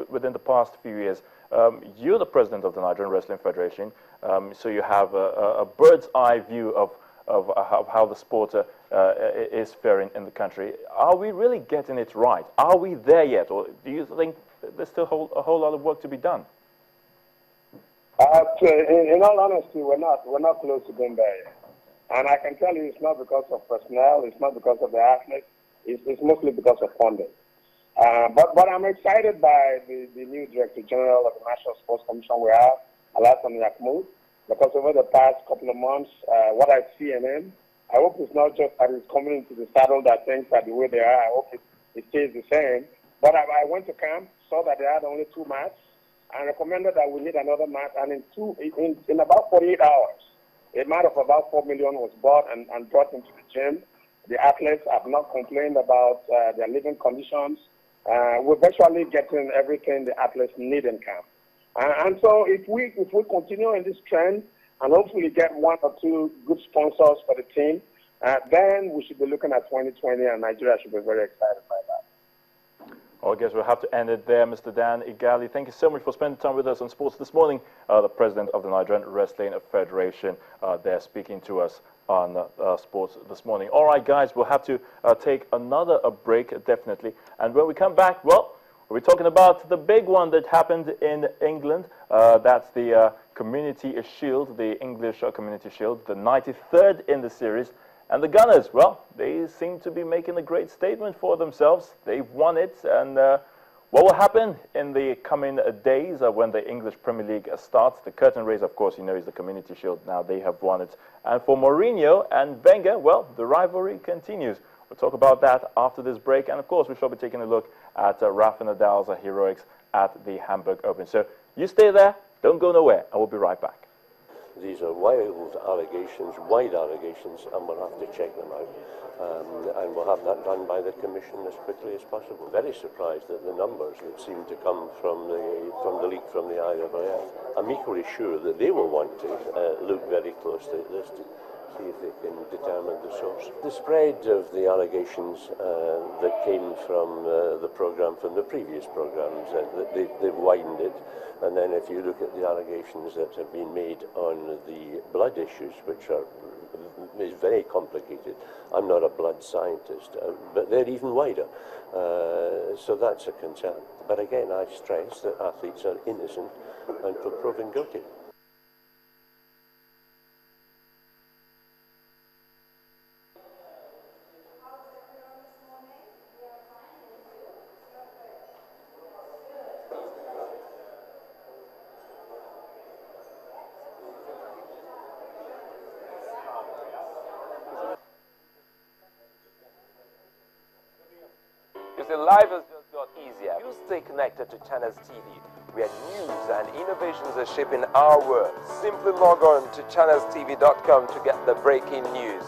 within the past few years, you're the president of the Nigerian Wrestling Federation, so you have a bird's eye view of how the sport is faring in the country. Are we really getting it right? Are we there yet, or do you think there's still a whole lot of work to be done? In all honesty, we're not close to being there yet. And I can tell you it's not because of personnel, it's not because of the athletes, it's mostly because of funding. But I'm excited by the new Director General of the National Sports Commission we have, Alassane Yakmoud, because over the past couple of months, what I see in him, I hope it's not just that he's coming into the saddle that things are the way they are. I hope it stays the same. But I went to camp, saw that they had only 2 mats, and recommended that we need another mat. And in about 48 hours, a mat of about 4 million was bought and brought into the gym. The athletes have not complained about their living conditions. We're virtually getting everything the athletes need in camp. And so if we continue in this trend and hopefully get 1 or 2 good sponsors for the team, then we should be looking at 2020, and Nigeria should be very excited by that. Well, I guess we'll have to end it there, Mr. Dan Igali. Thank you so much for spending time with us on sports this morning. The president of the Nigerian Wrestling Federation there speaking to us on sports this morning. All right, guys, we'll have to take another break, definitely. And when we come back, well, we're talking about the big one that happened in England. That's the Community Shield, the English Community Shield, the 93rd in the series. And the Gunners, well, they seem to be making a great statement for themselves. They've won it. And what will happen in the coming days when the English Premier League starts? The curtain raise, of course, you know, is the Community Shield. Now they have won it. And for Mourinho and Wenger, well, the rivalry continues. We'll talk about that after this break. And, of course, we shall be taking a look at Rafa Nadal's heroics at the Hamburg Open. So you stay there. Don't go nowhere. I will be right back. These are wild allegations, wide allegations, and we'll have to check them out. And we'll have that done by the Commission as quickly as possible. Very surprised at the numbers that seem to come from the leak from the IAAF. I'm equally sure that they will want to look very closely at this to see if they can determine the source. The spread of the allegations that came from the programme, from the previous programmes, they've widened it. And then if you look at the allegations that have been made on the blood issues, which is very complicated. I'm not a blood scientist, but they're even wider. So that's a concern. But again, I stress that athletes are innocent until proven guilty. The life has just got easier. You stay connected to Channels TV, where news and innovations are shaping our world. Simply log on to channelstv.com to get the breaking news.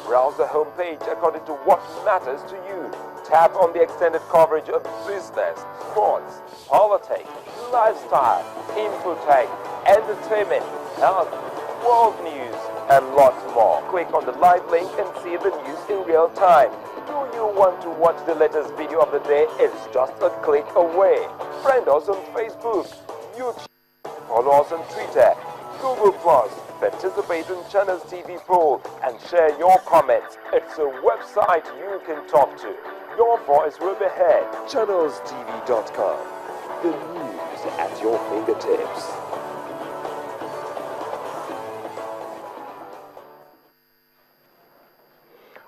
Browse the homepage according to what matters to you. Tap on the extended coverage of business, sports, politics, lifestyle, infotech, entertainment, health, world news, and lots more. Click on the live link and see the news in real time. Do you want to watch the latest video of the day? It's just a click away. Friend us on Facebook, YouTube, follow us on Twitter, Google+, participate in Channels TV poll, and share your comments. It's a website you can talk to. Your voice will be heard. ChannelsTV.com. The news at your fingertips.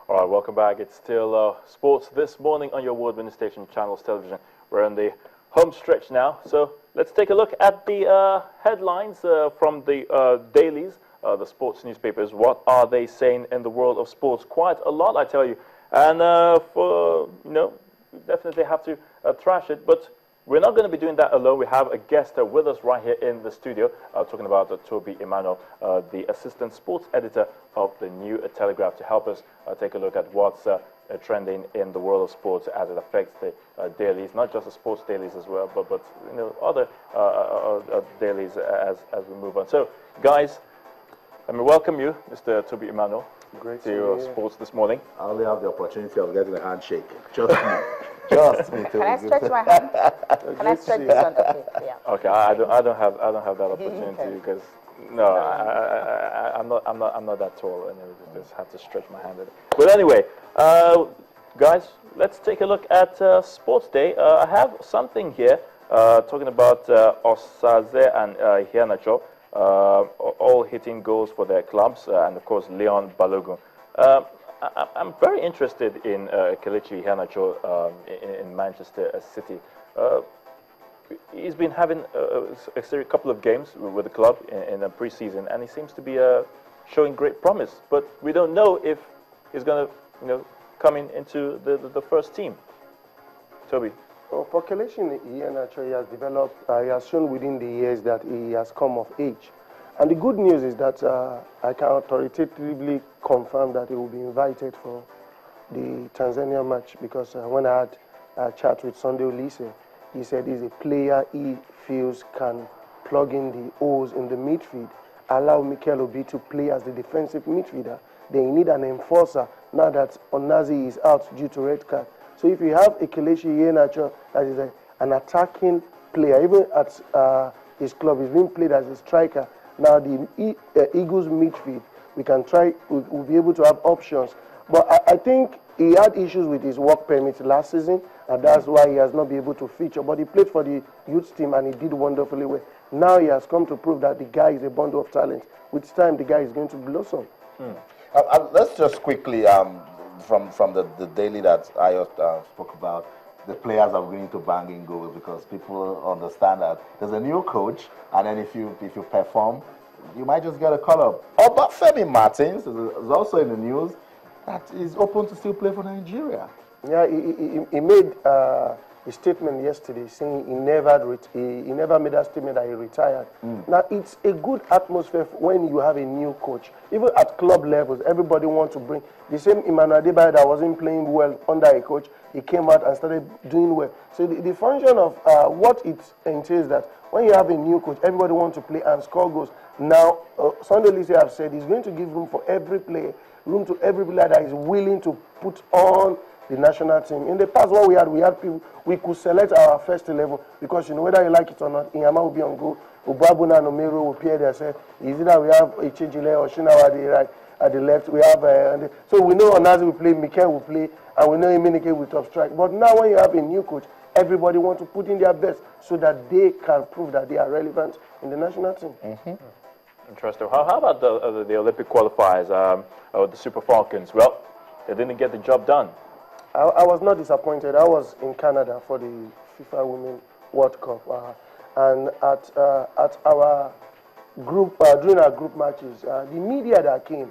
All right, welcome back. It's still sports this morning on your award-winning station, Channels Television. We're in the home stretch now, so let's take a look at the headlines from the dailies, the sports newspapers. What are they saying in the world of sports? Quite a lot, I tell you. And we definitely have to thrash it, but we're not going to be doing that alone. We have a guest with us right here in the studio, talking about Toby Emmanuel, the assistant sports editor of the New Telegraph, to help us take a look at what's trending in the world of sports as it affects the dailies, not just the sports dailies as well, but other dailies as we move on. So, guys, let me welcome you, Mr. Toby Emmanuel, Great to your sports this morning. I only have the opportunity of getting a handshake. Just me. Just me, Can I stretch my hand? Can I stretch this one? Okay, yeah. Okay, I don't have that opportunity because no, I'm not that tall, and I just have to stretch my hand. But anyway, guys, let's take a look at Sports Day. I have something here talking about Osaze and Iheanacho, all hitting goals for their clubs, and of course Leon Balogun. I'm very interested in Kelechi Iheanacho in Manchester City. He's been having a couple of games with the club in the pre-season, and he seems to be showing great promise. But we don't know if he's going to, come into the first team. Toby. Well, for Kelechi Iheanacho, he has developed. He has shown within the years that he has come of age. And the good news is that I can authoritatively confirm that he will be invited for the Tanzania match, because when I had a chat with Sunday Olise, he said he's a player he feels can plug in the holes in the midfield, allow Mikel Obi to play as the defensive midfielder. They need an enforcer now that Onazi is out due to red card. So if you have a Kelechi Iheanacho that is an attacking player, even at his club, he's being played as a striker. Now the Eagles midfield, we'll be able to have options. But I think he had issues with his work permit last season, and that's why he has not been able to feature. But he played for the youth team and he did wonderfully well. Now he has come to prove that the guy is a bundle of talent. With time, the guy is going to blossom. Let's just quickly, from the daily that I spoke about, the players are going to bang in goals, because people understand that there's a new coach, and then if you perform, you might just get a call up. Oh, but Femi Martins is also in the news that is open to still play for Nigeria. Yeah, he made a statement yesterday saying he never made that statement that he retired. Now, it's a good atmosphere when you have a new coach. Even at club levels, everybody wants to bring the same Emmanuel Adebayo that wasn't playing well under a coach. He came out and started doing well. So the function of what it entails that when you have a new coach, everybody wants to play and score goals. Now, Sunday Lise have said he's going to give room for every player, room to every player that is willing to put on the national team. In the past, what we had people, we could select our first 11 because, whether you like it or not, Inyama will be on goal, Ubabuna and Omero will appear there. Say, is it that we have Echejile or Shinawa at the right, at the left? We have, so we know Onazi will play, Mikel will play, and we know Emenike will top strike. But now when you have a new coach, everybody wants to put in their best so that they can prove that they are relevant in the national team. Interesting. How about the Olympic qualifiers, the Super Falcons? Well, they didn't get the job done. I was not disappointed. I was in Canada for the FIFA Women World Cup, and at our group during our group matches, the media that came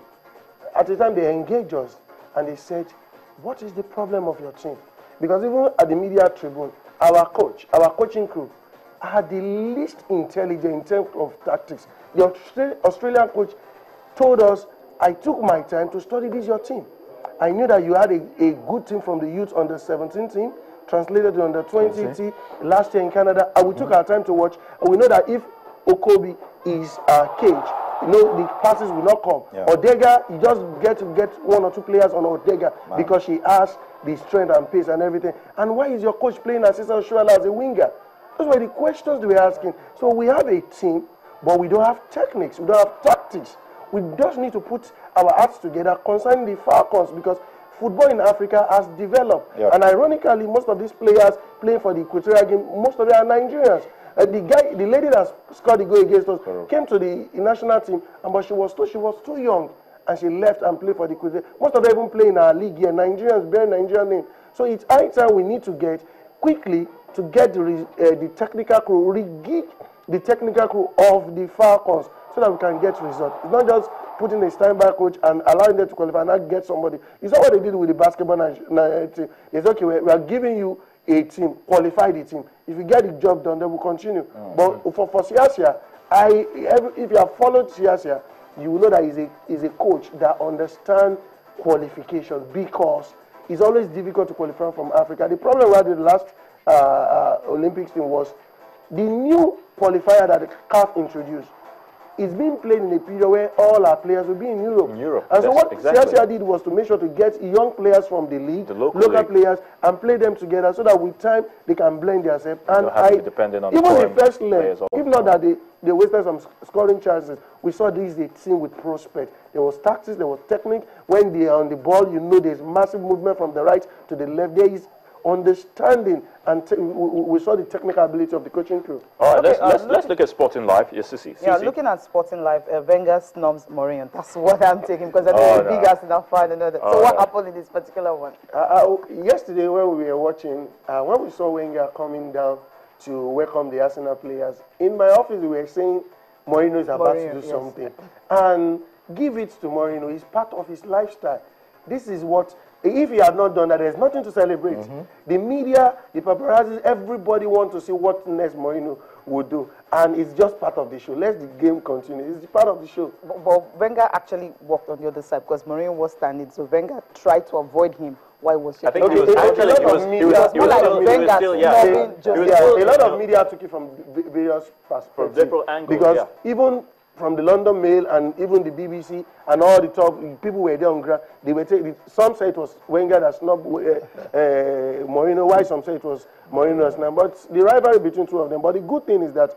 at the time, they engaged us and they said, "What is the problem of your team?" Because even at the media tribune, our coaching crew, are the least intelligent in terms of tactics. The Australian coach told us, "I took my time to study this your team. I knew that you had a good team from the youth under 17 team, translated to under 20 team last year in Canada, and we took our time to watch. And we know that if Okobi is cage, the passes will not come. Odega, you just get one or two players on Odega because she has the strength and pace and everything. And why is your coach playing assistant Shuala as a winger?" Those were the questions they were asking. So we have a team, but we don't have techniques, we don't have tactics. We just need to put our hearts together concerning the Falcons, because football in Africa has developed. And ironically, most of these players playing for the Equatorial Guinea, most of them are Nigerians. The lady that scored the goal against us came to the national team, but she was too young, and she left and played for the Equatorial. Most of them even play in our league here. Nigerians bear Nigerian name. So it's high time we need to get quickly to get the technical crew, re-gig the technical crew of the Falcons, so that we can get results. It's not just putting a standby coach and allowing them to qualify and not get somebody. It's not what they did with the basketball team. It's okay, we are giving you a team, qualify the team. If you get the job done, then we'll continue. But for Siasia, if you have followed Siasia, you will know that he's a coach that understands qualification, because it's always difficult to qualify from Africa. The problem we had in the last Olympics team was the new qualifier that the CAF introduced. it's being played in a period where all our players will be in Europe. And so what Chelsea did was to make sure to get young players from the league, local players, and play them together so that with time they can blend themselves. And even the first leg, if not that they wasted some scoring chances, we saw this is a team with prospect. There was tactics, there was technique. When they are on the ball, you know there's massive movement from the right to the left. There is understanding, and we saw the technical ability of the coaching crew. All right, let's look at Sporting Live. Yes, Sisi. Yeah, looking at Sporting Live, Wenger snubs Mourinho. That's what I'm taking, because I know the big Arsenal fan and all that. So what happened in this particular one? Yesterday when we were watching, when we saw Wenger coming down to welcome the Arsenal players, in my office we were saying Mourinho is about to do something. And give it to Mourinho. It's part of his lifestyle. This is what, if he had not done that, there's nothing to celebrate. The media, the paparazzi, everybody wants to see what next Mourinho would do. And it's just part of the show. Let the game continue. It's part of the show. But Wenger actually walked on the other side because Mourinho was standing. So Wenger tried to avoid him. Why was he? I think he was a lot of media took it from various perspectives. From different angles, because even from the London Mail and even the BBC and all the top people were there on ground, they were taking, some say it was Wenger that snubbed Mourinho, why some say it was Mourinho that snubbed. But the rivalry between two of them. But the good thing is that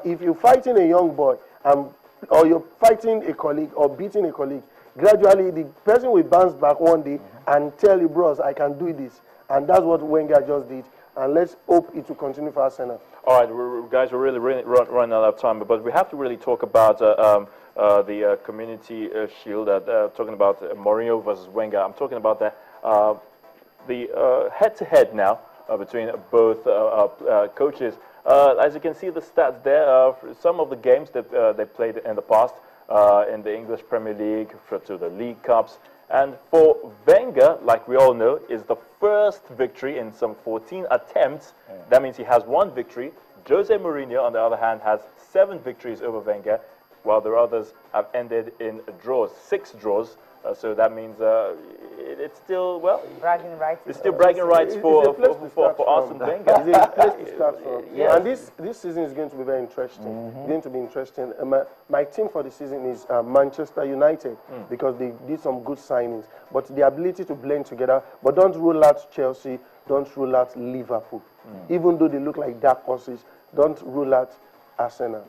if you're fighting a young boy or you're fighting a colleague or beating a colleague, gradually the person will bounce back one day and tell you, bros, I can do this. And that's what Wenger just did. And let's hope it will continue for Arsenal. All right, guys, we're really running out of time, but we have to really talk about the Community Shield. Talking about Mourinho versus Wenger. I'm talking about the head-to-head now between both coaches. As you can see, the stats there. Some of the games that they played in the past in the English Premier League to the League Cups. And for Wenger, like we all know, is the first victory in some 14 attempts. That means he has one victory. Jose Mourinho, on the other hand, has 7 victories over Wenger, while the others have ended in draws, 6 draws. So that means it's still, well, bragging rights. It's still bragging rights for Arsene Wenger. It's a place to start from. Yes. And this season is going to be very interesting. It's going to be interesting. My team for the season is Manchester United because they did some good signings. But the ability to blend together, but don't rule out Chelsea, don't rule out Liverpool. Even though they look like dark horses, don't rule out Arsenal.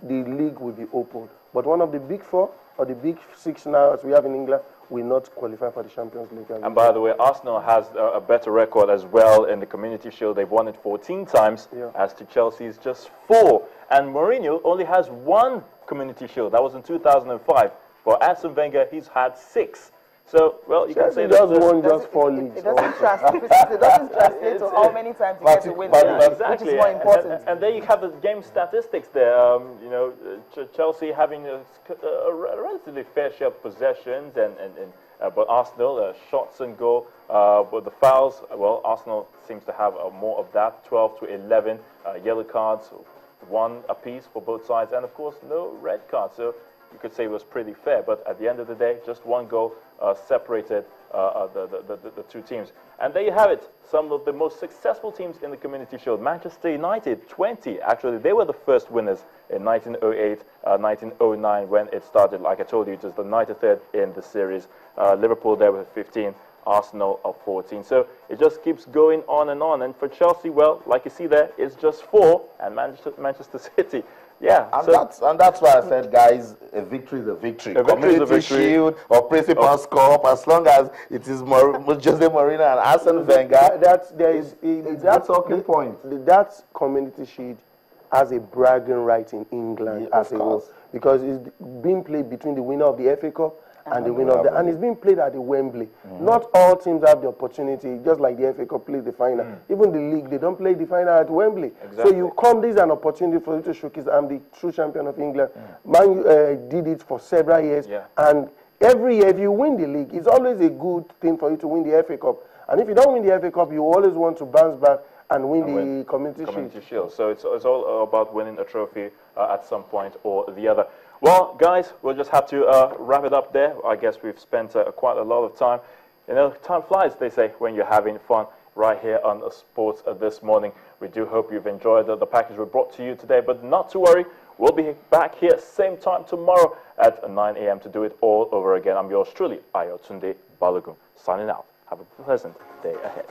The league will be open. But one of the big 4 or the big 6 now, as we have in England, will not qualify for the Champions League. And by the way, Arsenal has a better record as well in the Community Shield. They've won it 14 times, as to Chelsea's just 4. And Mourinho only has 1 Community Shield. That was in 2005. For Arsene Wenger, he's had 6. So, well, you can say that just 4 leagues. It doesn't translate to how many times you get to win, which is more important. And there you have the game statistics there. You know, Chelsea having a relatively fair share of possessions, but Arsenal, shots and goal. But the fouls, well, Arsenal seems to have more of that, 12 to 11 yellow cards, 1 apiece for both sides, and of course, no red cards. So you could say it was pretty fair, but at the end of the day, just 1 goal separated the 2 teams. And there you have it, some of the most successful teams in the Community Shield. Manchester United, 20. Actually, they were the first winners in 1908, 1909 when it started. Like I told you, it was the 93rd in the series. Liverpool there with 15. Arsenal of 14. So it just keeps going on. And for Chelsea, well, like you see there, it's just 4. And Manchester City, yeah. And that's why I said, guys, a victory is a victory. Community Shield or Principal's Cup, as long as it is Jose Mourinho and Arsene Wenger, that's talking point. That Community Shield has a bragging right in England as a whole, because it's being played between the winner of the FA Cup and the winner of the, and it's being played at the Wembley. Not all teams have the opportunity, just like the FA Cup plays the final. Even the league, they don't play the final at Wembley. So you come, this is an opportunity for you to showcase, I'm the true champion of England. Man did it for several years, and every year if you win the league, it's always a good thing for you to win the FA Cup. And if you don't win the FA Cup, you always want to bounce back and win the Community Shield. So it's all about winning a trophy at some point or the other. Well, guys, we'll just have to wrap it up there. I guess we've spent quite a lot of time. You know, time flies, they say, when you're having fun right here on Sports this morning. We do hope you've enjoyed the package we brought to you today, but not to worry. We'll be back here same time tomorrow at 9 a.m. to do it all over again. I'm yours truly, Ayotunde Balogun, signing out. Have a pleasant day ahead.